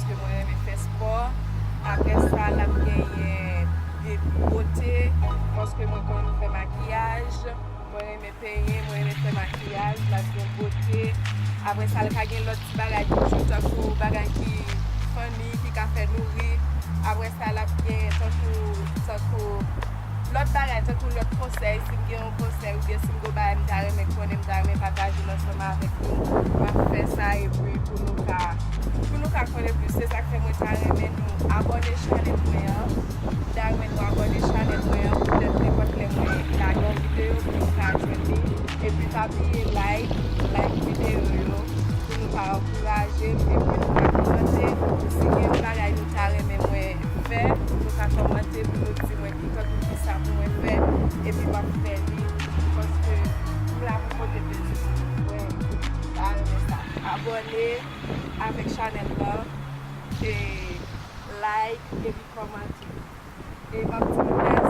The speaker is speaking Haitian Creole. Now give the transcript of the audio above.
paske mwen reme fè sport. Apre sa la m genyen de bote, paske mwen kon fè makiyaj. Mwen reme penye, mwen reme fè makiyaj, la gen bote. Apre sa la ka gen lot bagay ki takou bagay ki fani, ki ka fè nouri. Apre sa la gen takou lot bagay, takou lot konsey, si m gen yon konsey ou bien si m go baye m ta reme konen, m ta reme pataje nan seman avèk nou. Ma fè sa e puis pou nou ka konen plus. Se sa ke mwen ta reme nou abone chanel mwen. Ta reme nou abone chanel mwen pou det nepot le mwen la yon video pou nou ka jwenni. E puis ta piye like video yo pou nou ka ankouraje. E puis nou ka komante. Si gen bagay nou ta reme mwen fè, nou ka komante pou nou di mwen ki kote ki sa pou mwen fè. E puis pa fè li. Paske pou la pou kote pezi. Abone avèk chanel la, e like, e bi komante. E mwen